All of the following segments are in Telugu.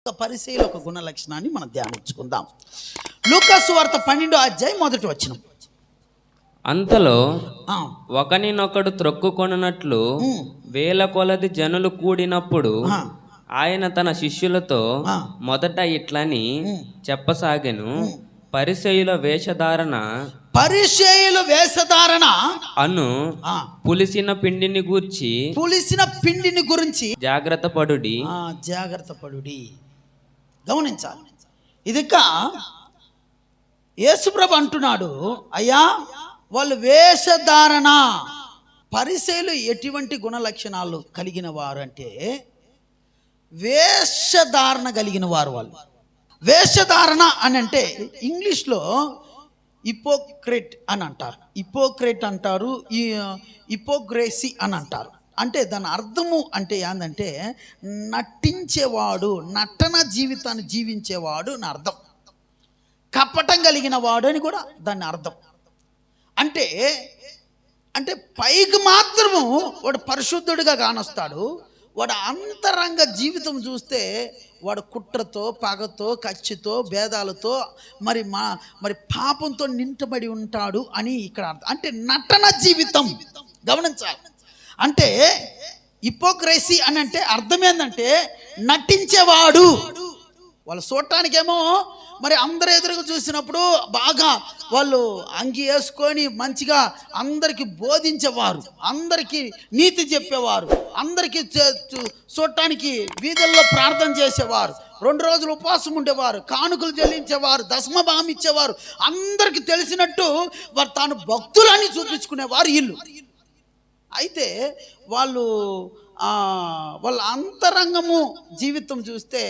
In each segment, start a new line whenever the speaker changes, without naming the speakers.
పరిసయ్యుల ఒక గుణ లక్షణాన్ని మనం ధ్యానించుకుందాం. లూకా సువార్త 12వ అధ్యాయం 1వ వచనం.
అంతలో ఒకనినొకడు త్రొక్కుకొనున్నట్లు వేల కొలది జనులు కూడినప్పుడు ఆయన తన శిష్యులతో మొదట ఇట్లని చెప్పసాగెను, పరిసయ్యుల వేషధారణ అను పులిసిన పిండిని గురించి జాగ్రత్త పడుడి.
గమనించాలి. ఇదిక యేసుప్రభు అంటున్నాడు, అయ్యా వాళ్ళు వేషధారణ, పరిసయ్యులు ఎటువంటి గుణ లక్షణాలు కలిగిన వారు అంటే వేషధారణ కలిగిన వారు. వాళ్ళు వేషధారణ అని అంటే ఇంగ్లీష్లో హిపోక్రెట్ అని అంటారు, హిపోక్రసీ అని అంటారు. అంటే దాని అర్థము అంటే ఏంటంటే నటించేవాడు, నటన జీవితాన్ని జీవించేవాడు అని అర్థం. కపటం కలిగిన వాడు అని కూడా దాని అర్థం. అంటే అంటే పైకి మాత్రము వాడు పరిశుద్ధుడిగా కానొస్తాడు, వాడు అంతరంగ జీవితం చూస్తే వాడు కుట్రతో, పగతో, కచ్చితో, భేదాలతో మరి పాపంతో నింటబడి ఉంటాడు అని ఇక్కడ అర్థం. అంటే నటన జీవితం. గమనించాలి. అంటే హిపోక్రసీ అని అంటే అర్థం ఏంటంటే నటించేవాడు. వాళ్ళు చూడటానికేమో మరి అందరు ఎదురుగా చూసినప్పుడు బాగా వాళ్ళు అంగి వేసుకొని మంచిగా అందరికీ బోధించేవారు, అందరికీ నీతి చెప్పేవారు, అందరికీ చూడటానికి వీధుల్లో ప్రార్థన చేసేవారు, 2 రోజులు ఉపవాసం ఉండేవారు, కానుకలు చెల్లించేవారు, దశమభాగం ఇచ్చేవారు, అందరికీ తెలిసినట్టు వారు తాను భక్తులని చూపించుకునేవారు వీళ్ళు. అయితే వాళ్ళ అంతరంగము జీవితం చూస్తే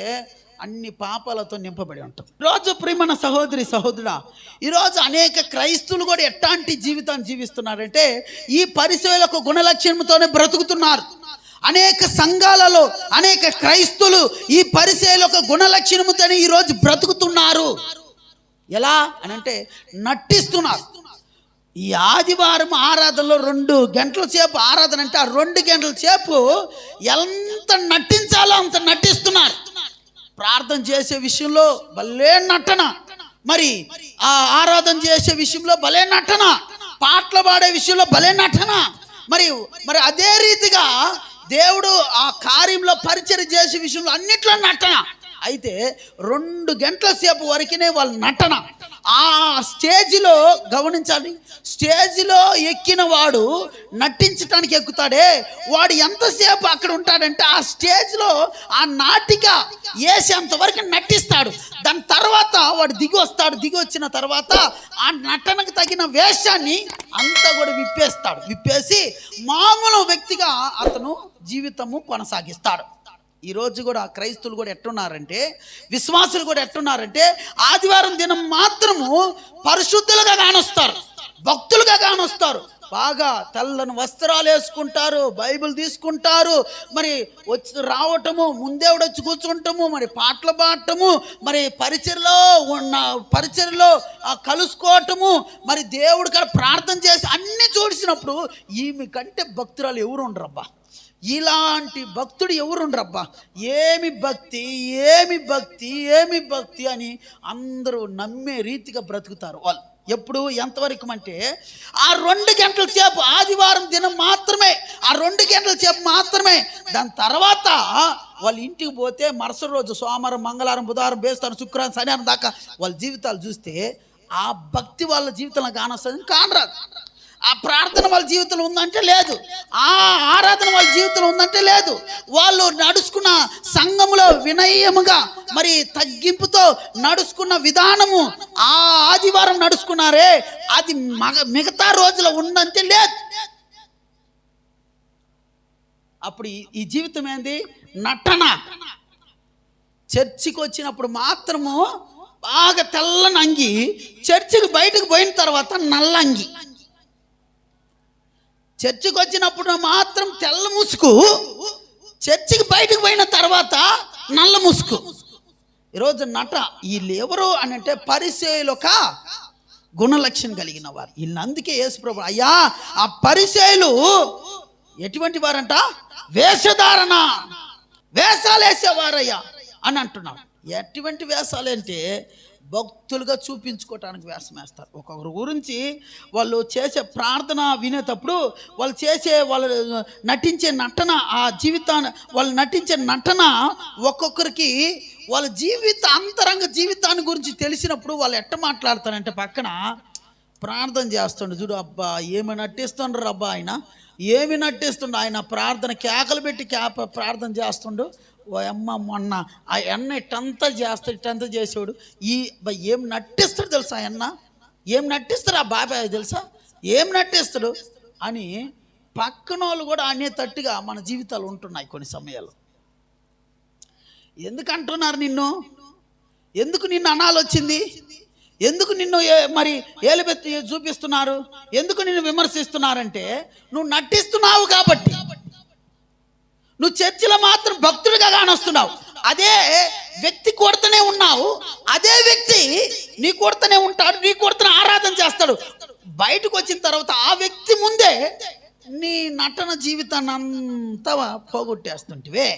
అన్ని పాపాలతో నింపబడి ఉంటాం. ఈరోజు ప్రియమైన సహోదరి సహోదరుడా, ఈరోజు అనేక క్రైస్తవులు కూడా ఎట్లాంటి జీవితాన్ని జీవిస్తున్నారంటే ఈ పరిసయ్యులకు గుణలక్షణంతోనే బ్రతుకుతున్నారు. అనేక సంఘాలలో అనేక క్రైస్తవులు ఈ పరిసయ్యులకు గుణలక్షణంతోనే ఈరోజు బ్రతుకుతున్నారు. ఎలా అని అంటే నటిస్తున్నారు. ఈ ఆదివారం ఆరాధనలో 2 గంటల సేపు ఆరాధన అంటే ఆ 2 గంటల సేపు ఎంత నటించాలో అంత నటిస్తున్నారు. ప్రార్థన చేసే విషయంలో భలే నటన, మరి ఆ ఆరాధన చేసే విషయంలో భలే నటన, పాటలు పాడే విషయంలో భలే నటన, మరి అదే రీతిగా దేవుడు ఆ కార్యంలో పరిచయం చేసే విషయంలో అన్నిట్లో నటన. అయితే 2 గంటల సేపు వరకునే వాళ్ళ నటన. ఆ స్టేజ్లో గమనించాలి, స్టేజ్లో ఎక్కిన వాడు నటించడానికి ఎక్కుతాడే, వాడు ఎంతసేపు అక్కడ ఉంటాడంటే ఆ స్టేజ్లో ఆ నాటిక వేసేంత వరకు నటిస్తాడు. దాని తర్వాత వాడు దిగి వచ్చిన తర్వాత ఆ నటనకు తగిన వేషాన్ని అంతా కూడా విప్పేసి మామూలు వ్యక్తిగా అతను జీవితము కొనసాగిస్తాడు. ఈరోజు కూడా క్రైస్తవులు కూడా ఎట్టున్నారంటే, విశ్వాసులు కూడా ఎట్టున్నారంటే ఆదివారం దినం మాత్రము పరిశుద్ధులుగా కానొస్తారు, భక్తులుగా కానొస్తారు. బాగా తెల్లని వస్త్రాలు వేసుకుంటారు, బైబిల్ తీసుకుంటారు, మరి వచ్చి రావటము, ముందేవుడు వచ్చి కూర్చుంటాము, మరి పాటలు పాడటము, మరి పరిచర్లో కలుసుకోవటము, మరి దేవుడు కాడ ప్రార్థన చేసి అన్నీ చూసినప్పుడు ఈమె కంటే భక్తురాలు ఎవరు ఉండరబ్బా, ఇలాంటి భక్తుడు ఎవరుండ్రబ్బా, ఏమి భక్తి అని అందరూ నమ్మే రీతిగా బ్రతుకుతారు వాళ్ళు. ఎప్పుడు ఎంతవరకు అంటే ఆ 2 గంటల సేపు ఆదివారం దినం మాత్రమే, ఆ 2 గంటల సేపు మాత్రమే. దాని తర్వాత వాళ్ళ ఇంటికి పోతే మరుసటి రోజు సోమవారం, మంగళవారం, బుధవారం, బేస్తారం, శుక్రవారం, శనివారం దాకా వాళ్ళ జీవితాలు చూస్తే ఆ భక్తి వాళ్ళ జీవితంలో కానొస్తుంది, కానరాదు. ఆ ప్రార్థన వాళ్ళ జీవితంలో ఉందంటే లేదు, ఆ ఆరాధన వాళ్ళ జీవితంలో ఉందంటే లేదు. వాళ్ళు నడుచుకున్న సంఘములో వినయముగా మరి తగ్గింపుతో నడుచుకున్న విధానము ఆ ఆదివారం నడుచుకున్నారే, అది మిగతా రోజులో ఉందంటే లేదు. అప్పుడు ఈ జీవితం ఏంది? నటన. చర్చికి వచ్చినప్పుడు మాత్రము బాగా తెల్లని అంగి, చర్చికి బయటకు పోయిన తర్వాత నల్లంగి. చర్చికి వచ్చినప్పుడు మాత్రం తెల్ల ముసుగు, చర్చికి బయటకు పోయిన తర్వాత నల్ల ముసుగు. ఈరోజు వీళ్ళు ఎవరు అని అంటే పరిసయ్యుల ఒక గుణలక్షణం కలిగిన వారు. వీళ్ళని అందుకే యేసుప్రభు, అయ్యా ఆ పరిసయ్యులు ఎటువంటి వారంట? వేషధారణ, వేషాలు వేసేవారయ్యా. అని అంటున్నాడు. ఎటువంటి వేషాలు అంటే భక్తులుగా చూపించుకోవటానికి వేషం వేస్తారు. ఒక్కొక్కరి గురించి వాళ్ళు చేసే ప్రార్థన వినేటప్పుడు వాళ్ళు నటించే నటన, ఆ జీవితాన్ని వాళ్ళు నటించే నటన ఒక్కొక్కరికి వాళ్ళ అంతరంగ జీవితాన్ని గురించి తెలిసినప్పుడు వాళ్ళు ఎట్ట మాట్లాడతారంటే పక్కన ప్రార్థన చేస్తుండే చూడు, అబ్బా ఏమి నటిస్తుండ్రు అబ్బా ఆయన, ఏమి నటిస్తుండు ఆయన, ప్రార్థన కేకలు పెట్టి ప్రార్థన చేస్తుండు. ఓ అమ్మ మొన్న ఆ ఎన్న ఇట్టంతా చేసాడు, ఏం నటిస్తాడు తెలుసా అన్న, ఏం నటిస్తాడు ఆ బాబాయ్ తెలుసా, ఏం నటిస్తాడు అని పక్కన వాళ్ళు కూడా అనేటట్టుగా మన జీవితాలు ఉంటున్నాయి కొన్ని సమయాలు. ఎందుకు అంటున్నారు నిన్ను, ఎందుకు నిన్ను అనాలి వచ్చింది, ఎందుకు నిన్ను మరి ఏలుబెత్తి చూపిస్తున్నారు, ఎందుకు నిన్ను విమర్శిస్తున్నారంటే నువ్వు నటిస్తున్నావు కాబట్టి. నువ్వు చర్చిలో మాత్రం భక్తుడిగా కానొస్తున్నావు, అదే వ్యక్తి కొడుతూనే ఉన్నావు, అదే వ్యక్తి నీ కొడుతూనే ఉంటాడు, నీ కొడుతూనే ఆరాధన చేస్తాడు. బయటకు వచ్చిన తర్వాత ఆ వ్యక్తి ముందే నీ నటన జీవితాన్ని అంతా పోగొట్టేస్తుంటివే.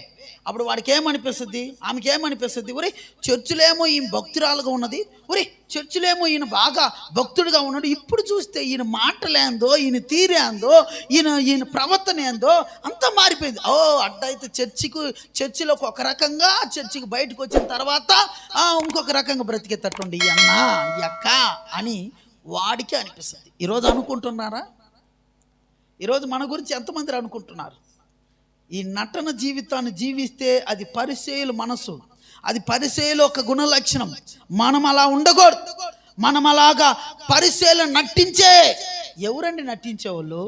అప్పుడు వాడికి ఏమనిపిస్తుంది, ఆమెకి ఏమనిపిస్తుంది, ఒరే చర్చిలేమో ఈయన భక్తురాలుగా ఉన్నది, ఒరే చర్చిలేమో ఈయన బాగా భక్తుడిగా ఉన్నాడు, ఇప్పుడు చూస్తే ఈయన మాటలేందో, ఈయన తీరేందో, ఈయన ప్రవర్తన ఏందో అంతా మారిపోయింది. ఓ అడ్డైతే చర్చిలోకి ఒక రకంగా, చర్చికి బయటకు వచ్చిన తర్వాత ఇంకొక రకంగా బ్రతికేటట్టుండి ఈ అన్న ఈ అక్క అని వాడికే అనిపిస్తుంది. ఈరోజు అనుకుంటున్నారా? ఈరోజు మన గురించి ఎంతమంది అనుకుంటున్నారు? ఈ నటన జీవితాన్ని జీవిస్తే అది పరిచయుల మనసు, అది పరిచయుల ఒక గుణ లక్షణం. మనం అలా ఉండకూడదు. మనం అలాగా పరిచయులు నటించే, ఎవరండి నటించేవాళ్ళు?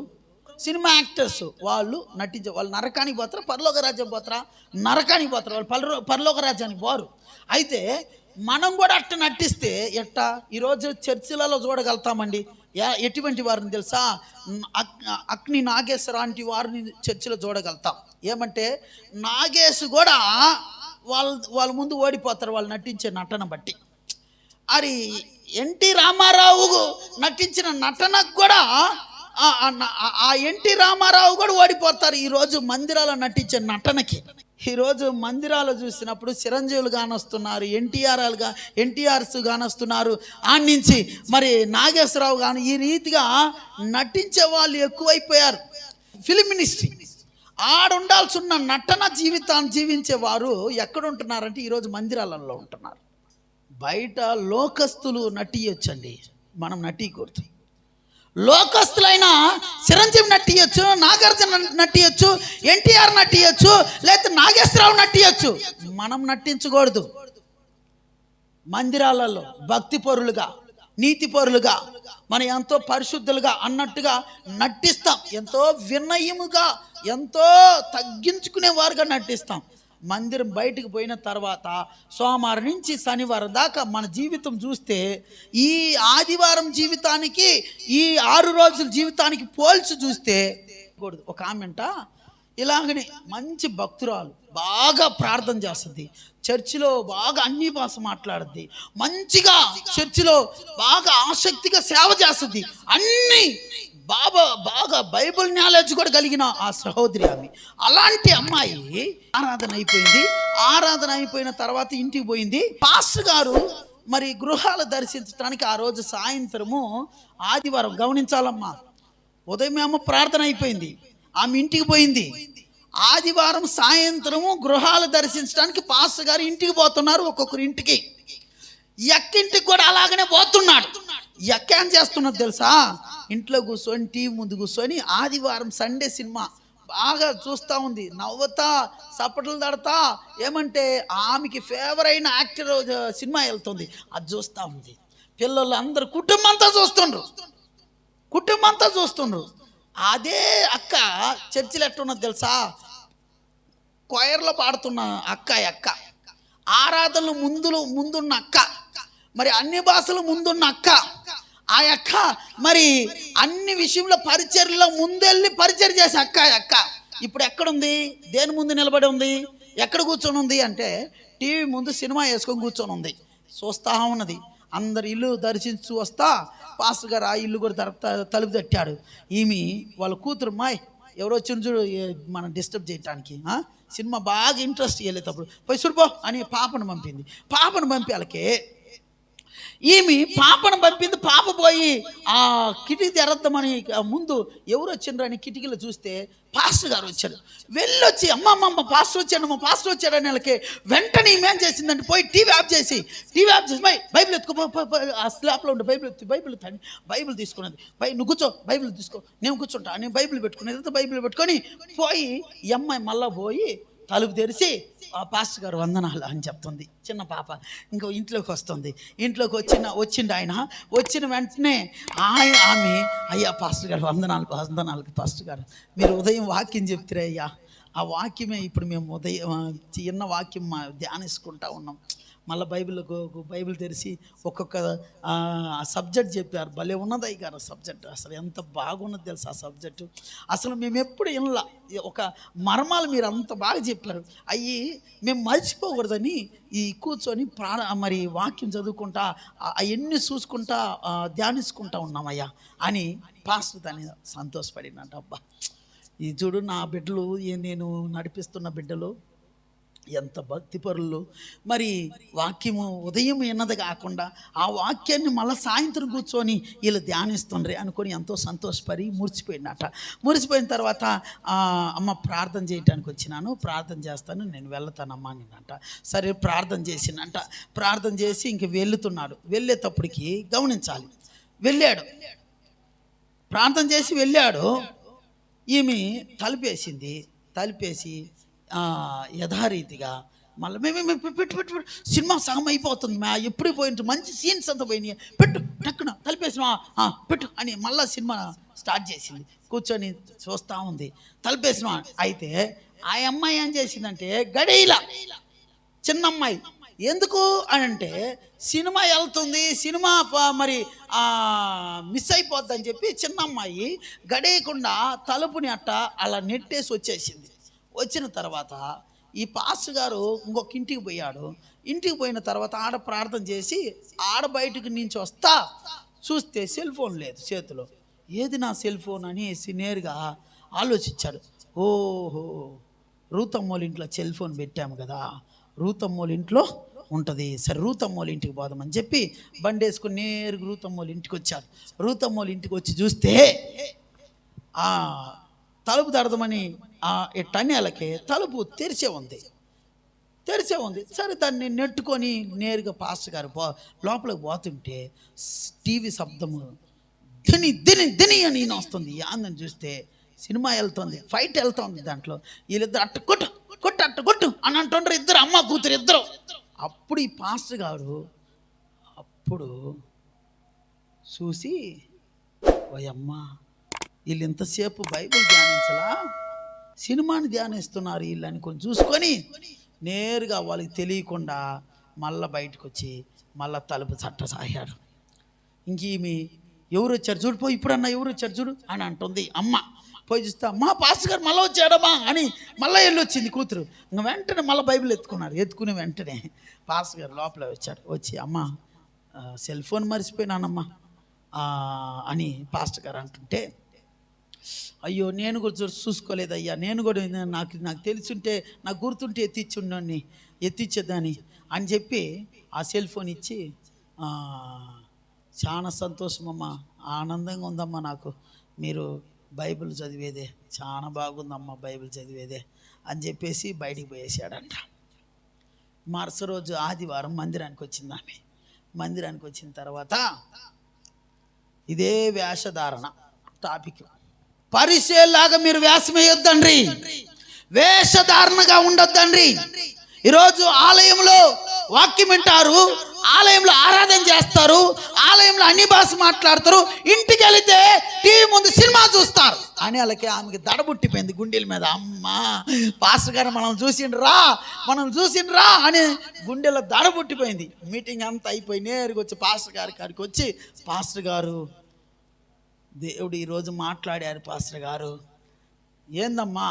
Cinema actors. వాళ్ళు వాళ్ళు నరకానికి పోతారా, పరలోక రాజ్యం పోతారా? నరకానికి పోతారు వాళ్ళు, పరలోక రాజ్యానికి పోరు. అయితే మనం కూడా అట్ట నటిస్తే ఎట్టా? ఈరోజు చర్చిలలో చూడగలుగుతామండి. ఎటువంటి వారిని తెలుసా? అక్ని నాగేశ్వర లాంటి వారిని చర్చిలో చూడగలుగుతాం. ఏమంటే నాగేశ్ కూడా వాళ్ళ ముందు ఓడిపోతారు వాళ్ళు నటించే నటన బట్టి. అది ఎన్టీ రామారావు నటించిన నటనకు కూడా ఆ ఎన్టీ రామారావు కూడా ఓడిపోతారు ఈరోజు మందిరాల్లో నటించే నటనకి. ఈరోజు మందిరాలు చూసినప్పుడు చిరంజీవులు కానొస్తున్నారు, ఎన్టీఆర్స్ కానొస్తున్నారు, ఆడి నుంచి మరి నాగేశ్వరరావు కానీ ఈ రీతిగా నటించే వాళ్ళు ఎక్కువైపోయారు. ఫిలిం మినిస్ట్రీ ఆడుండాల్సి ఉన్న నటన జీవితాన్ని జీవించేవారు ఎక్కడుంటున్నారంటే ఈరోజు మందిరాలలో ఉంటున్నారు. బయట లోకస్తులు నటియొచ్చండి, మనం నటియకూడదు. లోకస్తులైనా చిరంజీవి నటియొచ్చు, నాగార్జున నటియొచ్చు, ఎన్టీఆర్ నటియొచ్చు, లేకపోతే నాగేశ్వరరావు నటియొచ్చు, మనం నటించకూడదు. మందిరాలలో భక్తి పరులుగా, నీతి పరులుగా, మనం ఎంతో పరిశుద్ధులుగా అన్నట్టుగా నటిస్తాం. ఎంతో వినయముగా, ఎంతో తగ్గించుకునే వారుగా నటిస్తాం. మందిరం బయటకు పోయిన తర్వాత సోమవారం నుంచి శనివారం దాకా మన జీవితం చూస్తే ఈ ఆదివారం జీవితానికి, ఈ 6 రోజుల జీవితానికి పోల్చి చూస్తే ఒక ఆమెంట ఇలాగనే మంచి భక్తురాలు, బాగా ప్రార్థన చేస్తుంది, చర్చిలో బాగా అన్ని భాష మాట్లాడుద్ది, మంచిగా చర్చిలో బాగా ఆసక్తిగా సేవ చేస్తుంది, అన్నీ బాగా బైబిల్ నాలెడ్జ్ కూడా కలిగిన ఆ సహోదరి ఆమె. అలాంటి అమ్మాయి ఆరాధన అయిపోయిన తర్వాత ఇంటికి పోయింది. పాస్టర్ గారు మరి గృహాలు దర్శించడానికి ఆ రోజు సాయంత్రము ఆదివారం, గమనించాలమ్మా, ఉదయం ఏమో ప్రార్థన అయిపోయింది, ఆమె ఇంటికి పోయింది. ఆదివారం సాయంత్రము గృహాలు దర్శించడానికి పాస్టర్ గారు ఇంటికి పోతున్నారు. ఒక్కొక్కరి ఇంటికి, ఎక్కింటికి కూడా అలాగనే పోతున్నాడు. ఎక్క ఏం చేస్తున్నది తెలుసా? ఇంట్లో కూర్చొని టీవీ ముందు కూర్చొని ఆదివారం సండే సినిమా బాగా చూస్తూ ఉంది, నవ్వుతా చప్పట్లు తడతా. ఏమంటే ఆమెకి ఫేవర్ అయిన యాక్టర్ సినిమా వెళ్తుంది, అది చూస్తూ ఉంది. పిల్లలు అందరు కుటుంబం అంతా చూస్తుండ్రు. అదే అక్క చర్చిలో ఎట్టున్నది తెలుసా? కొయర్లో పాడుతున్న అక్క, ఆరాధనలు ముందున్న అక్క, మరి అన్ని భాషలు ముందున్న అక్క. ఆ అక్క మరి అన్ని విషయంలో పరిచర్లో ముందెళ్ళి పరిచర్ చేసే అక్క ఇప్పుడు ఎక్కడుంది? దేని ముందు నిలబడి ఉంది? ఎక్కడ కూర్చొని ఉంది అంటే టీవీ ముందు సినిమా వేసుకొని కూర్చొని ఉంది, చూస్తూ ఉన్నది. అందరు ఇల్లు దర్శించు వస్తా పాస్టర్ గారు ఆ ఇల్లు కూడా తలుపు తట్టాడు. ఈమె వాళ్ళ కూతురు, మాయ్ ఎవరో వచ్చిన చూడు మనం డిస్టర్బ్ చేయటానికి. సినిమా బాగా ఇంట్రెస్ట్ వెళ్ళేటప్పుడు పోయి చూడుపో అని పాపను పంపింది. పాపను పంపి వాళ్ళకి ఈమె పాపను పంపింది. పాప పోయి ఆ కిటికీ తెరద్దామని ముందు ఎవరు వచ్చిండ్రని కిటికీలో చూస్తే పాస్టర్ గారు వచ్చాడు. వెళ్ళొచ్చి అమ్మ పాస్టర్ వచ్చాడని వాళ్ళకి వెంటనే ఈమెం చేసిందంటే పోయి టీవీ ఆఫ్ చేసి బైబిల్ ఎత్తుకో, ఆ స్లాబ్లో ఉండే బైబిల్ తండి బైబిల్ తీసుకున్నది. నువ్వు కూర్చో, బైబిల్ తీసుకో, నేను కూర్చుంటా, నేను బైబిల్ పెట్టుకునేది. బైబిల్ పెట్టుకొని పోయి ఈ అమ్మాయి మళ్ళా పోయి తలుపు తెరిచి ఆ పాస్టర్ గారు వందనాలు అని చెప్తుంది. చిన్న పాప ఇంకో ఇంట్లోకి వస్తుంది. ఇంట్లోకి వచ్చిండు ఆయన. వచ్చిన వెంటనే ఆమె అయ్యా పాస్టర్ గారు వందనాలు పాస్టర్ గారు, మీరు ఉదయం వాక్యం చెప్తారే అయ్యా, ఆ వాక్యమే ఇప్పుడు మేము ఉదయం చిన్న వాక్యం ధ్యానించుకుంటా ఉన్నాం. మళ్ళీ బైబిల్ తెరిచి ఒక్కొక్క సబ్జెక్ట్ చెప్పారు. భలే ఉన్నది అయ్యి గారు సబ్జెక్ట్. అసలు ఎంత బాగున్నది తెలుసు ఆ సబ్జెక్టు. అసలు మేము ఎప్పుడు వినలా ఒక మర్మాలు మీరు అంత బాగా చెప్పారు. అవి మేము మర్చిపోకూడదని ఈ కూర్చొని మరి వాక్యం చదువుకుంటా అవన్నీ చూసుకుంటా ధ్యానించుకుంటా ఉన్నామయ్యా అని పాస్టర్ దాన్ని సంతోషపడినట్టు. అబ్బా ఈ చూడు నా బిడ్డలు, నేను నడిపిస్తున్న బిడ్డలు ఎంత భక్తిపరులు. మరి వాక్యము ఉదయం విన్నది కాకుండా ఆ వాక్యాన్ని మళ్ళీ సాయంత్రం కూర్చొని వీళ్ళు ధ్యానిస్తుండ్రే అనుకొని ఎంతో సంతోషపడి మురిసిపోయినట. మురిసిపోయిన తర్వాత అమ్మ ప్రార్థన చేయడానికి వచ్చినాను, ప్రార్థన చేస్తాను, నేను వెళ్తానమ్మా నేనంట. సరే ప్రార్థన చేసినంట. ప్రార్థన చేసి ఇంక వెళ్తున్నాడు. వెళ్ళేటప్పటికి గమనించాలి, వెళ్ళాడు, ప్రార్థన చేసి వెళ్ళాడు. ఈమె తలుపేసి యథారీతిగా మళ్ళీ మేము పెట్టు సినిమా సగం అయిపోతుంది, ఎప్పుడు పోయింటు మంచి సీన్స్ అంతా పోయినాయి, పెట్టు టక్కున తలిపేసిన పెట్టు అని మళ్ళీ సినిమా స్టార్ట్ చేసింది. కూర్చొని చూస్తూ ఉంది. తలిపేసిన అయితే ఆ అమ్మాయి ఏం చేసిందంటే గడీలా చిన్న అమ్మాయి ఎందుకు అని అంటే సినిమా వెళ్తుంది, సినిమా మరి మిస్ అయిపోద్దని చెప్పి చిన్న అమ్మాయి గడేయకుండా తలుపుని అట్ట అలా నెట్టేసి వచ్చేసింది. వచ్చిన తర్వాత ఈ పాస్టర్ గారు ఇంకొక ఇంటికి పోయాడు. ఇంటికి పోయిన తర్వాత ఆడ ప్రార్థన చేసి ఆడ బయటకు నుంచి వస్తా చూస్తే సెల్ ఫోన్ లేదు చేతిలో. ఏది నా సెల్ ఫోన్ అనేసి నేరుగా ఆలోచించాడు. ఓహో రూతమ్మోళ్ళ ఇంట్లో సెల్ ఫోన్ పెట్టాము కదా, రూతమ్మోళ్ళ ఇంట్లో ఉంటుంది, సరే రూతమ్మోళ్ళ ఇంటికి పోదామని చెప్పి బండి వేసుకుని నేరుగా రూతమ్మోళ్ళ ఇంటికి వచ్చారు. రూతమ్మోళ్ళ ఇంటికి వచ్చి చూస్తే తలుపు తడదమని టన్యాలకి తలుపు తెరిచే ఉంది. సరే దాన్ని నెట్టుకొని నేరుగా పాస్టర్ గారు లోపలికి పోతుంటే టీవీ శబ్దము దిని అని వస్తుంది. యాందని చూస్తే సినిమా వెళ్తుంది, ఫైట్ వెళ్తుంది. దాంట్లో వీళ్ళిద్దరు అట్ట కొట్టు అని అంటుండ్రు, ఇద్దరు అమ్మ కూతురు ఇద్దరు. అప్పుడు ఈ పాస్టర్ గారు చూసి ఓయమ్మ వీళ్ళు ఇంతసేపు బైబిల్ ధ్యానించలా, సినిమాని ధ్యానిస్తున్నారు వీళ్ళు అనుకొని చూసుకొని నేరుగా వాళ్ళకి తెలియకుండా మళ్ళీ బయటకు వచ్చి మళ్ళీ తలుపు చట్టసాగాడు. ఇంక ఈమె ఎవరు వచ్చారు చూడు, ఇప్పుడన్నా ఎవరు వచ్చారు చూడు అని అంటుంది అమ్మ. పోయి చూస్తా అమ్మా పాస్టర్ గారు మళ్ళీ వచ్చాడమ్మా అని మళ్ళీ వెళ్ళొచ్చింది కూతురు. ఇంక వెంటనే మళ్ళీ బైబిల్ ఎత్తుకుని వెంటనే పాస్టర్ గారు లోపల వచ్చాడు. వచ్చి అమ్మ సెల్ ఫోన్ మర్చిపోయినానమ్మా అని పాస్టర్ గారు అంటుంటే, అయ్యో నేను కూడా చూసుకోలేదయ్యా, నేను కూడా నాకు తెలుసుంటే నాకు గుర్తుంటే ఎత్తిచ్చేదాన్ని అని చెప్పి ఆ సెల్ ఫోన్ ఇచ్చి చాలా సంతోషమమ్మా, ఆనందంగా ఉందమ్మా నాకు మీరు బైబిల్ చదివేదే, చాలా బాగుందమ్మా బైబిల్ చదివేదే అని చెప్పేసి బయటికి పోయేసాడంట. మరుసటి రోజు ఆదివారం మందిరానికి వచ్చింది ఆమె. మందిరానికి వచ్చిన తర్వాత ఇదే వేషధారణ టాపిక్. పరిచయలాగా మీరు వేషం వేయొద్దండ్రి, వేషధారణగా ఉండొద్దండ్రి. ఈరోజు ఆలయంలో వాక్యం వింటారు, ఆలయంలో ఆరాధన చేస్తారు, ఆలయంలో అన్ని భాష మాట్లాడతారు, ఇంటికి వెళితే టీవీ ముందు సినిమా చూస్తారు అని వాళ్ళకి ఆమెకి దడబుట్టిపోయింది గుండెల మీద. అమ్మా పాస్టర్ గారు మనం చూసిండ్రా అని గుండెలో దడబుట్టిపోయింది. మీటింగ్ అంతా అయిపోయి నేరుగా వచ్చి పాస్టర్ గారికి వచ్చి, పాస్టర్ గారు దేవుడు ఈరోజు మాట్లాడారు పాస్టర్ గారు. ఏందమ్మా?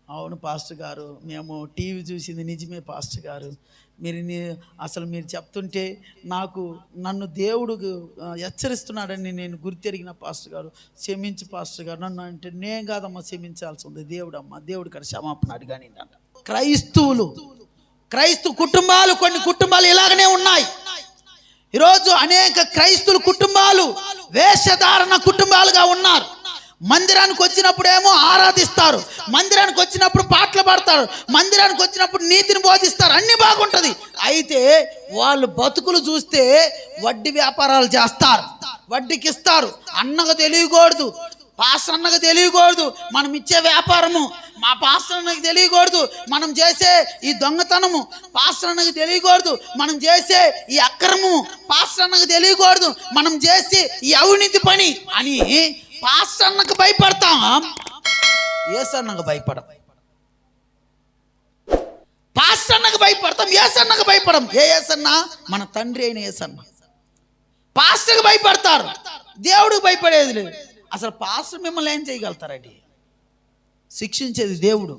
అవును పాస్టర్ గారు, మేము టీవీ చూసింది నిజమే పాస్టర్ గారు, అసలు మీరు చెప్తుంటే నన్ను దేవుడు హెచ్చరిస్తున్నాడని నేను గుర్తెరిగిన పాస్టర్ గారు, క్షమించి పాస్టర్ గారు నన్ను అంటే, నేను కాదమ్మా క్షమించాల్సి ఉంది, దేవుడు గారు క్షమాపణ అడిగాని అంట. క్రైస్తవ కుటుంబాలు, కొన్ని కుటుంబాలు ఇలాగనే ఉన్నాయి. ఈరోజు అనేక క్రైస్తవ కుటుంబాలు వేషధారణ కుటుంబాలుగా ఉన్నారు. మందిరానికి వచ్చినప్పుడేమో ఆరాధిస్తారు, మందిరానికి వచ్చినప్పుడు పాటలు పాడతారు, మందిరానికి వచ్చినప్పుడు నీతిని బోధిస్తారు, అన్నీ బాగుంటుంది. అయితే వాళ్ళు బతుకులు చూస్తే వడ్డీ వ్యాపారాలు చేస్తారు, వడ్డీకి ఇస్తారు. అన్నకు తెలియకూడదు, పాస్టర్ అన్నకు తెలియకూడదు మనం ఇచ్చే వ్యాపారము, మా పాస్టర్ అన్నకు తెలియకూడదు మనం చేసే ఈ దొంగతనము, పాస్టర్ అన్నకు తెలియకూడదు మనం చేసే ఈ అక్రమము, పాస్టర్ అన్నకు తెలియకూడదు మనం చేసే ఈ అవినీతి పని అని పాస్టర్ అన్నకు భయపడతాం, యేసన్నకు భయపడం. పాస్టర్ అన్నకు భయపడతాం, యేసన్నకు భయపడం. యేసన్న మన తండ్రి అయిన యేసన్న. పాస్టర్కి భయపడతారు, దేవుడికి భయపడేది లేదు. అసలు పాస్టర్ మిమ్మల్ని ఏం చేయగలుగుతారండి? శిక్షించేది దేవుడు,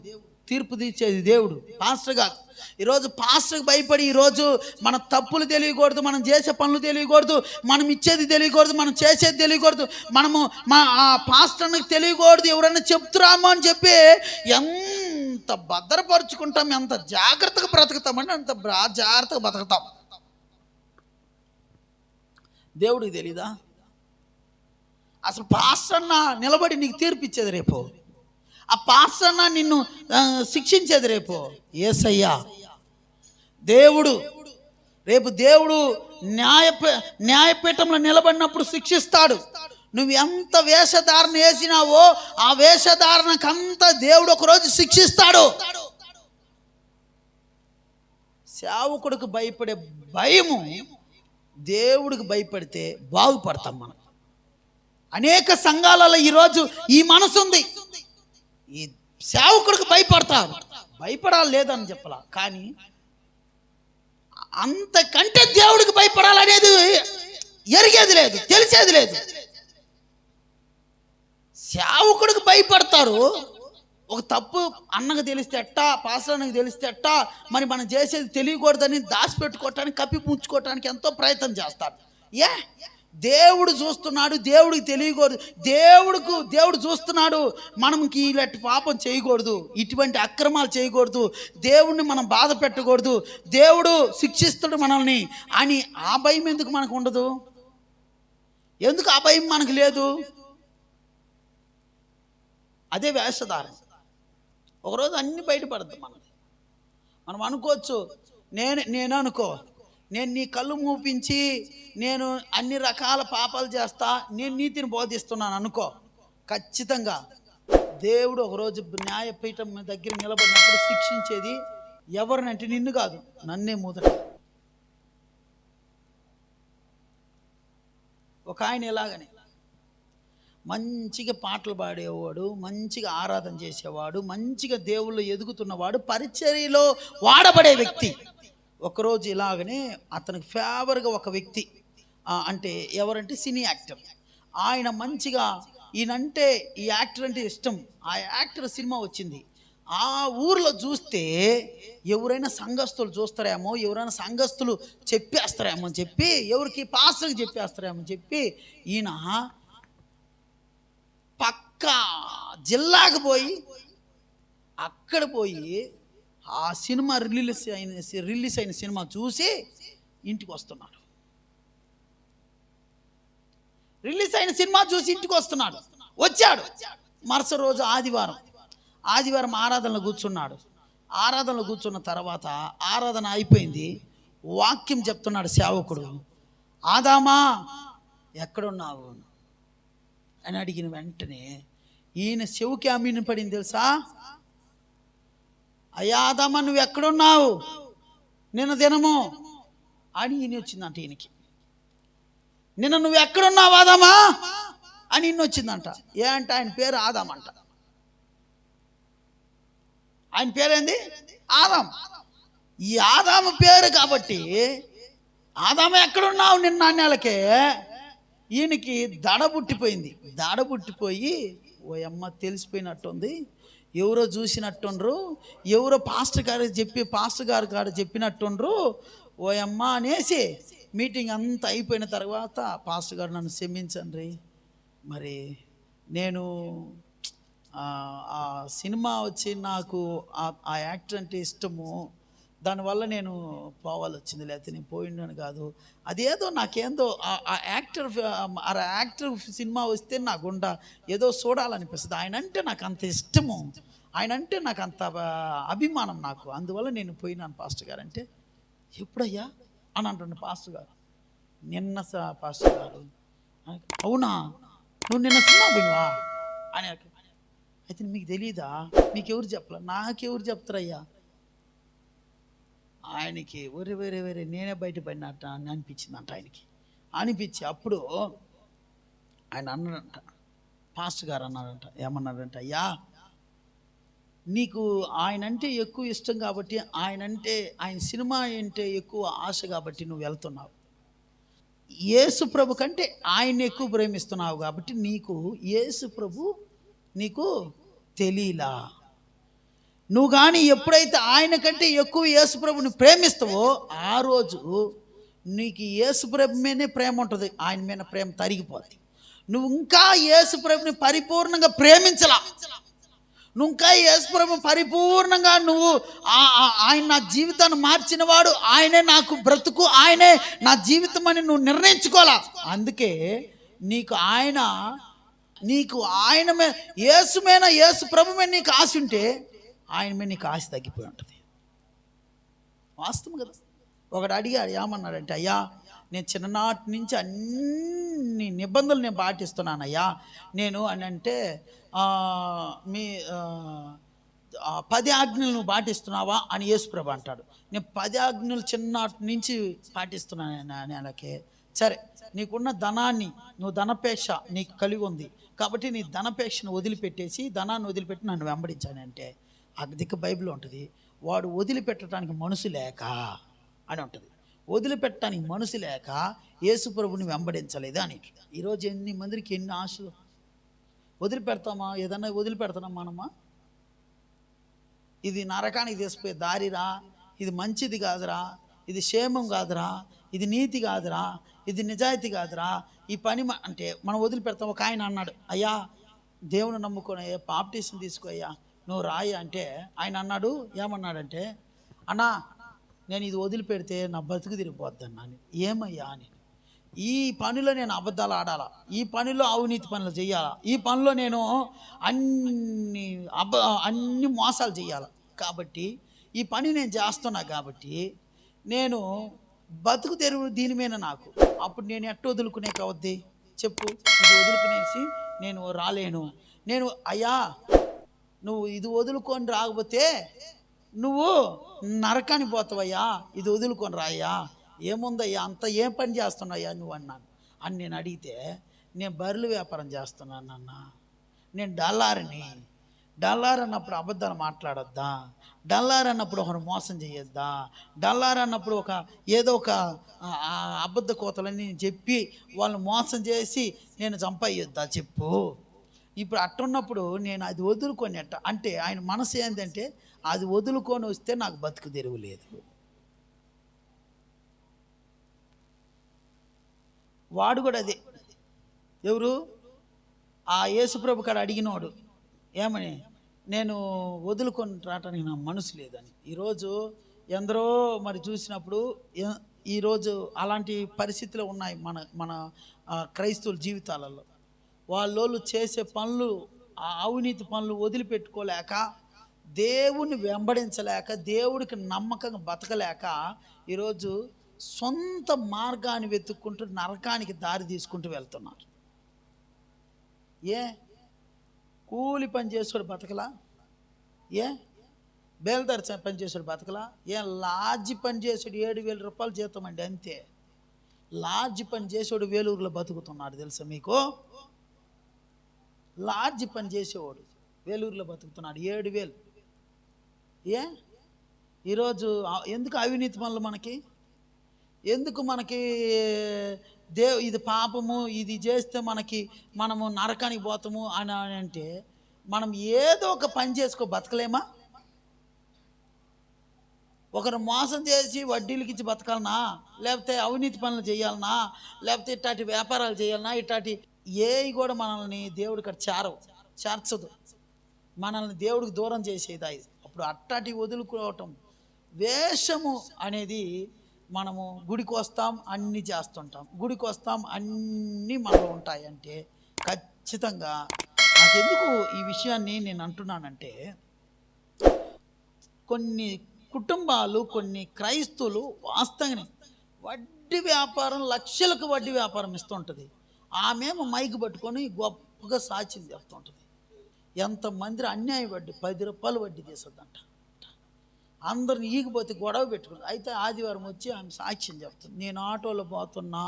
తీర్పు తీర్చేది దేవుడు, పాస్టర్ కాదు. ఈరోజు పాస్టర్కి భయపడి ఈరోజు మన తప్పులు తెలియకూడదు, మనం చేసే పనులు తెలియకూడదు, మనం ఇచ్చేది తెలియకూడదు, మనం చేసేది తెలియకూడదు, మనము ఆ పాస్టర్కి తెలియకూడదు, ఎవరైనా చెప్తున్నామో అని చెప్పి ఎంత భద్రపరుచుకుంటాం, ఎంత జాగ్రత్తగా బ్రతుకుతామంటే అంత జాగ్రత్తగా బ్రతుకుతాం. దేవుడికి తెలీదా? అసలు పాస్టర్ అన్న నిలబడి నీకు తీర్పు ఇచ్చేది రేపు, ఆ పాస్టర్ అన్న నిన్ను శిక్షించేది రేపు యేసయ్యా. దేవుడు రేపు దేవుడు న్యాయపీఠంలో నిలబడినప్పుడు శిక్షిస్తాడు. నువ్వు ఎంత వేషధారణ వేసినావో ఆ వేషధారణకంతా దేవుడు ఒకరోజు శిక్షిస్తాడు. సేవకుడికి భయపడే భయము, దేవుడికి భయపడితే బాగుపడతాం మనం. అనేక సంఘాలలో ఈరోజు ఈ మనసు ఉంది, ఈ సేవకుడికి భయపడతారు. భయపడాలి లేదని చెప్పాల, కానీ అంతకంటే దేవుడికి భయపడాలనేది ఎరిగేది లేదు, తెలిసేది లేదు. సేవకుడికి భయపడతారు. ఒక తప్పు అన్నకు తెలిస్తే ఎట్టా, పాస్టర్ అన్నకు తెలిస్తే ఎట్టా, మరి మనం చేసేది తెలియకూడదని దాచిపెట్టుకోవటానికి, కప్పిపుచ్చుకోవటానికి ఎంతో ప్రయత్నం చేస్తారు. దేవుడు చూస్తున్నాడు, దేవుడికి తెలియకూడదు. దేవుడు చూస్తున్నాడు, మనకి ఇలాంటి పాపం చేయకూడదు, ఇటువంటి అక్రమాలు చేయకూడదు, దేవుడిని మనం బాధ పెట్టకూడదు, దేవుడు శిక్షిస్తాడు మనల్ని అని ఆ భయం ఎందుకు మనకు ఉండదు? ఎందుకు ఆ భయం మనకు లేదు? అదే వేషధారణ. ఒకరోజు అన్ని బయటపడద్దు మనం అనుకోవచ్చు, నేను నీ కళ్ళు మూపించి నేను అన్ని రకాల పాపాలు చేస్తా, నేను నీతిని బోధిస్తున్నాను అనుకో. ఖచ్చితంగా దేవుడు ఒకరోజు న్యాయపీఠం దగ్గర నిలబడినప్పుడు శిక్షించేది ఎవరినంటే నిన్ను కాదు, నన్నే మొదట. ఒక ఆయన ఎలాగని మంచిగా పాటలు పాడేవాడు, మంచిగా ఆరాధన చేసేవాడు, మంచిగా దేవుళ్ళు ఎదుగుతున్నవాడు, పరిచర్యలో వాడబడే వ్యక్తి. ఒకరోజు ఇలాగనే అతనికి ఫేవర్గా ఒక వ్యక్తి, అంటే ఎవరంటే సినీ యాక్టర్, ఆయన మంచిగా ఈయనంటే ఈ యాక్టర్ అంటే ఇష్టం, ఆ యాక్టర్ సినిమా వచ్చింది. ఆ ఊర్లో చూస్తే ఎవరైనా సంఘస్థులు చూస్తారేమో, ఎవరైనా సంఘస్థులు చెప్పేస్తారేమో అని చెప్పి, ఎవరికి పాస్టర్కి చెప్పేస్తారేమో అని చెప్పి ఈయన పక్క జిల్లాకు పోయి అక్కడ పోయి ఆ సినిమా రిలీజ్ అయిన సినిమా చూసి ఇంటికి వస్తున్నాడు. రిలీజ్ అయిన సినిమా చూసి ఇంటికి వచ్చాడు. మరుసటి రోజు ఆదివారం ఆరాధనలో కూర్చున్నాడు. ఆరాధనలో కూర్చున్న తర్వాత ఆరాధన అయిపోయింది, వాక్యం చెప్తున్నాడు సేవకుడు. ఆదామా ఎక్కడున్నావు అని అడిగిన వెంటనే ఈయన చెవుకి అమీన పడింది తెలుసా? అయ్యా ఆదామా నువ్వు ఎక్కడున్నావు నిన్న దినము అని ఈయన వచ్చిందంట. ఈయనకి నిన్న నువ్వు ఎక్కడున్నావు ఆదామా అని ఈయన వచ్చిందంట. ఏ అంటే ఆయన పేరు ఆదాం అంట. ఆయన పేరేంది? ఆదాం. ఈ ఆదాము పేరు కాబట్టి ఆదాము ఎక్కడున్నావు నిన్న అన్నేళ్ళకే ఈయనకి దడ పుట్టిపోయింది. దడ పుట్టిపోయి ఓ అమ్మ తెలిసిపోయినట్టుంది, ఎవరో చూసినట్టుండ్రు, ఎవరో పాస్టర్ గారు చెప్పినట్టుండ్రు. ఓ అమ్మ అనేసి మీటింగ్ అంతా అయిపోయిన తర్వాత పాస్టర్ గారు నన్ను క్షమించండి, మరి నేను ఆ సినిమా వచ్చి నాకు ఆ యాక్టర్ అంటే ఇష్టము, దానివల్ల నేను పోవాల్సి వచ్చింది, లేకపోతే నేను పోయిండను కాదు. అదేదో నాకేందో ఆ యాక్టర్ సినిమా వస్తే నా గుండా ఏదో చూడాలనిపిస్తుంది. ఆయన అంటే నాకు అంత ఇష్టము, ఆయన అంటే నాకు అంత అభిమానం నాకు, అందువల్ల నేను పోయినాను పాస్టర్ గారు అంటే. ఎప్పుడయ్యా అని అంటుండే పాస్టర్ గారు. నిన్న పాస్టర్ గారు. అవునా, నువ్వు నిన్న సినిమా పోయినవా అని. అయితే మీకు తెలీదా? మీకెవరు చెప్పలే? నాకెవరు చెప్తారయ్యా? ఆయనకి వేరే నేనే బయటపడినట్ట అని అనిపించిందంట. ఆయనకి అనిపించి అప్పుడు ఆయన అన్నాడంట, పాస్టర్ గారు అన్నాడంట, ఏమన్నాడంట, అయ్యా నీకు ఆయన అంటే ఎక్కువ ఇష్టం కాబట్టి, ఆయన సినిమా అంటే ఎక్కువ ఆశ కాబట్టి నువ్వు వెళ్తున్నావు. యేసు ప్రభు కంటే ఆయన ఎక్కువ ప్రేమిస్తున్నావు కాబట్టి నీకు యేసు ప్రభు నీకు తెలీలా. నువ్వు కానీ ఎప్పుడైతే ఆయన కంటే ఎక్కువ యేసు ప్రభుని ప్రేమిస్తావో ఆ రోజు నీకు యేసు ప్రభు మీదనే ప్రేమ ఉంటుంది, ఆయన మీద ప్రేమ తరిగిపోతుంది. నువ్వు ఇంకా యేసు ప్రభుని పరిపూర్ణంగా ప్రేమించలా, నువ్వు ఇంకా యేసు ప్రభు పరిపూర్ణంగా ఆయన నా జీవితాన్ని మార్చినవాడు, ఆయనే నాకు బ్రతుకు, ఆయనే నా జీవితం అని నువ్వు నిర్ణయించుకోవాలా. అందుకే నీకు ఆయన మీద యేసు ప్రభు మీద నీకు ఆశ ఉంటే ఆయన మీద నీకు ఆశ తగ్గిపోయి ఉంటుంది. వాస్తవం కదా. ఒకడు అడిగాడు, ఏమన్నాడంటే, అయ్యా నేను చిన్ననాటి నుంచి అన్ని నిబంధనలు నేను పాటిస్తున్నానయ్యా, నేను అని అంటే, మీ 10 ఆజ్ఞలు నువ్వు పాటిస్తున్నావా అని యేసుప్రభు అంటాడు. నేను 10 ఆజ్ఞలు చిన్ననాటి నుంచి పాటిస్తున్నాను అని అనకే. సరే, నీకున్న ధనాన్ని నువ్వు ధనపేక్ష నీకు కలిగి ఉంది కాబట్టి నీ ధనపేక్షను వదిలిపెట్టేసి ధనాన్ని వదిలిపెట్టి నన్ను వెంబడించానంటే అదిక బైబిల్లో ఉంటుంది, వాడు వదిలిపెట్టడానికి మనసు లేక అని ఉంటుంది. వదిలిపెట్టడానికి మనసు లేక యేసు ప్రభుని వెంబడించలేదు అని. ఈరోజు ఎన్ని మందికి ఎన్ని ఆశలు. వదిలిపెడతామా? ఏదన్నా వదిలిపెడతామా మనమా? ఇది నరకానికి తీసుకుపోయే దారిరా, ఇది మంచిది కాదురా, ఇది క్షేమం కాదురా, ఇది నీతి కాదురా, ఇది నిజాయితీ కాదురా, ఈ పని అంటే మనం వదిలిపెడతాం. ఒక ఆయన అన్నాడు, అయ్యా దేవుని నమ్ముకొని బాప్టిజం తీసుకోయ్యా, నువ్వు రాయి అంటే ఆయన అన్నాడు, ఏమన్నాడంటే, అన్నా నేను ఇది వదిలిపెడితే నా బతుకు తిరిగిపోద్ది అన్నాను. ఏమయ్యా అని. ఈ పనిలో నేను అబద్ధాలు ఆడాలా, ఈ పనిలో అవినీతి పనులు చేయాలా, ఈ పనిలో నేను అన్ని మోసాలు చేయాలి కాబట్టి ఈ పని నేను చేస్తున్నా కాబట్టి నేను బతుకు తెరువు దీని మీద నాకు. అప్పుడు నేను ఎట్ట వదులుకునే కావద్ది చెప్పు? ఇది వదులుకునేసి నేను రాలేను. నేను అయ్యా నువ్వు ఇది వదులుకొని రాకపోతే నువ్వు నరకానికి పోతావయ్యా, ఇది వదులుకొని రాయ్యా. ఏముందయ్యా అంత ఏం పని చేస్తున్నాయ్యా నువ్వు అన్నాను. అని నేను అడిగితే, నేను బర్రెలు వ్యాపారం చేస్తున్నానన్న, నేను డల్లార్ అన్నప్పుడు అబద్ధాలు మాట్లాడొద్దా, డల్లార్ అన్నప్పుడు ఒకరు మోసం చేయొద్దా, డల్లార్ అన్నప్పుడు ఏదో ఒక అబద్ధ కోతలని చెప్పి వాళ్ళని మోసం చేసి నేను చంపయ్యొద్దా చెప్పు? ఇప్పుడు అట్టున్నప్పుడు నేను అది వదులుకొని అంటే ఆయన మనసు ఏంటంటే అది వదులుకొని వస్తే నాకు బతుకు తెరువు లేదు. వాడు కూడా అదే. ఎవరు? ఆ యేసుప్రభు కాడ అడిగినోడు ఏమని, నేను వదులుకొని రావటానికి నా మనసు లేదని. ఈరోజు ఎందరో మరి చూసినప్పుడు ఈరోజు అలాంటి పరిస్థితులు ఉన్నాయి మన క్రైస్తవుల జీవితాలలో. వాళ్ళు చేసే పనులు, ఆ అవినీతి పనులు వదిలిపెట్టుకోలేక, దేవుణ్ణి వెంబడించలేక, దేవుడికి నమ్మకంగా బతకలేక ఈరోజు సొంత మార్గాన్ని వెతుక్కుంటూ నరకానికి దారి తీసుకుంటూ వెళ్తున్నారు. కూలి పని చేసేవాడు బతకలా? బేల్దారి పని చేసేవాడు బతకలా? లాడ్జి పని చేసాడు 7,000 రూపాయలు జీతం అండి, అంతే. లాడ్జి పని చేసేవాడు వేలూరులో బతుకుతున్నాడు తెలుసా మీకు? లాడ్జి పని చేసేవాడు వేలూరులో బతుకుతున్నాడు 7,000. ఈరోజు ఎందుకు అవినీతి పనులు మనకి? ఎందుకు మనకి ఇది పాపము, ఇది చేస్తే మనము నరకానికి పోతాము అని అంటే మనం ఏదో ఒక పని చేసుకో బతకలేమా? ఒకరు మోసం చేసి వడ్డీలకి ఇచ్చి బతకాలనా, లేకపోతే అవినీతి పనులు చేయాలనా, లేకపోతే ఇట్లాంటి వ్యాపారాలు చేయాలనా? ఇట్లాంటి ఏవి కూడా మనల్ని దేవుడికి చేర్చదు, మనల్ని దేవుడికి దూరం చేసేది అది. అప్పుడు అట్టాటి వదులుకోవటం. వేషము అనేది మనము గుడికి వస్తాం అన్నీ చేస్తుంటాం, గుడికి వస్తాం అన్నీ మనలో ఉంటాయి అంటే ఖచ్చితంగా నాకెందుకు ఈ విషయాన్ని నేను అంటున్నానంటే, కొన్ని కుటుంబాలు, కొన్ని క్రైస్తువులు వాస్తవంగా వడ్డీ వ్యాపారం, లక్షలకు వడ్డీ వ్యాపారం ఇస్తుంటుంది. ఆమెమో మైకు పట్టుకొని గొప్పగా సాక్ష్యం చెప్తుంటుంది. ఎంతమంది అన్యాయ వడ్డీ 10 రూపాయలు వడ్డీ తీస్తుందంట. అందరిని ఈగిపోతే గొడవ పెట్టుకుంది. అయితే ఆదివారం వచ్చి ఆమె సాక్ష్యం చెప్తుంది. నేను ఆటోలో పోతున్నా,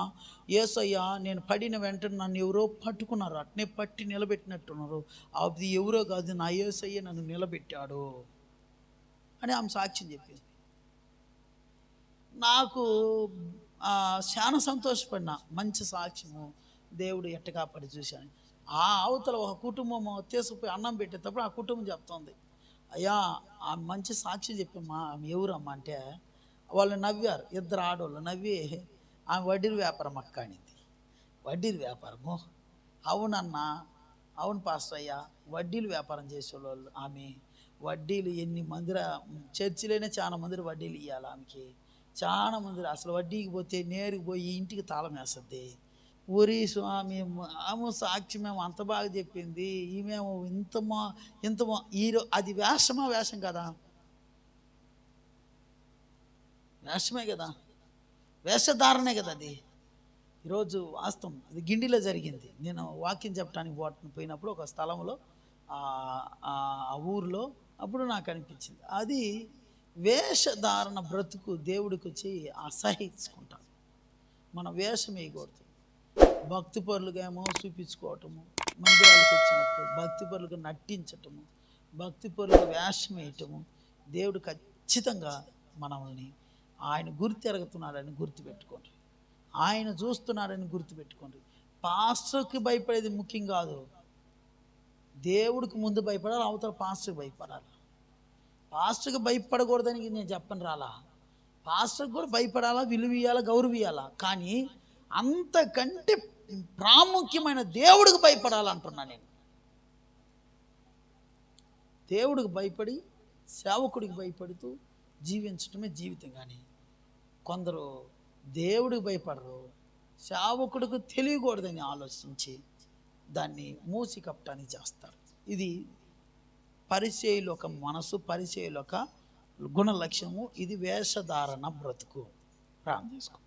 యేసయ్య నేను పడిన వెంటనే నన్ను ఎవరో పట్టుకున్నారు, అట్నే పట్టి నిలబెట్టినట్టున్నారు, అది ఎవరో కాదు నా యేసయ్య నన్ను నిలబెట్టాడు అని ఆమె సాక్ష్యం చెప్పింది. నాకు చాలా సంతోషపడినా, మంచి సాక్ష్యము, దేవుడు ఎట్ట కాపాడి చూశాను. ఆ అవతల ఒక కుటుంబం తీసుకుపోయి అన్నం పెట్టేటప్పుడు ఆ కుటుంబం చెప్తుంది, అయ్యా ఆ మంచి సాక్షి చెప్పమ్మా, ఆమె ఎవరమ్మా అంటే వాళ్ళు నవ్వారు. 2 ఆడవాళ్ళు నవ్వి, ఆమె వడ్డీల వ్యాపారం అక్క అనింది. వడ్డీల వ్యాపారము? అవునన్నా, అవును పాస్టర్ అయ్యా, వడ్డీలు వ్యాపారం చేసేవాళ్ళు ఆమె. వడ్డీలు ఎన్ని మంది చర్చిలోనే చాలా మంది వడ్డీలు ఇవ్వాలి ఆమెకి. చాలా మంది అసలు వడ్డీకి పోతే నేరుకు పోయి ఇంటికి తాళం వేస్తుంది. ఊరి స్వామి ఆమె సాక్షి మేము అంత బాగా చెప్పింది, ఈమెమో ఇంతమో అది వేషం కదా? వేషమే కదా, వేషధారణే కదా అది. ఈరోజు వాస్తవం అది గిండిలో జరిగింది. నేను వాక్యం చెప్పడానికి పోయినప్పుడు ఒక స్థలంలో ఆ ఊరిలో అప్పుడు నాకు అనిపించింది, అది వేషధారణ బ్రతుకు దేవుడికి వచ్చి అసహించుకుంటాడు. మన వేషం వేయకూడదు. భక్తి పరులుగా ఏమో చూపించుకోవటము, మందిరాలకు వచ్చినప్పుడు భక్తి పరులుగా నటించటము, భక్తి పరులుగా వేషం వేయటము. దేవుడు ఖచ్చితంగా మనల్ని ఆయన గుర్తెరుగుతున్నాడని గుర్తుపెట్టుకోండి, ఆయన చూస్తున్నాడని గుర్తుపెట్టుకోండి. పాస్టర్కి భయపడేది ముఖ్యం కాదు, దేవుడికి ముందు భయపడాలి, అవతల పాస్టర్కి భయపడాలి. పాస్టర్కి భయపడకూడదని నేను చెప్పను రాలా, పాస్టర్కి కూడా భయపడాలా, విలువ ఇవ్వాలా, గౌరవం ఇవ్వాలా. కానీ అంతకంటే ప్రాముఖ్యమైన దేవుడికి భయపడాలంటున్నా నేను. దేవుడికి భయపడి సేవకుడికి భయపడుతూ జీవించటమే జీవితం. కానీ కొందరు దేవుడికి భయపడరు, సేవకుడికి తెలియకూడదని ఆలోచించి దాన్ని మూసి కప్పటానికి చేస్తారు. ఇది పరిచయుల ఒక మనసు, పరిచయుల ఒక గుణ లక్ష్యము. ఇది వేషధారణ బ్రతుకు. ప్రార్థన చేసుకో.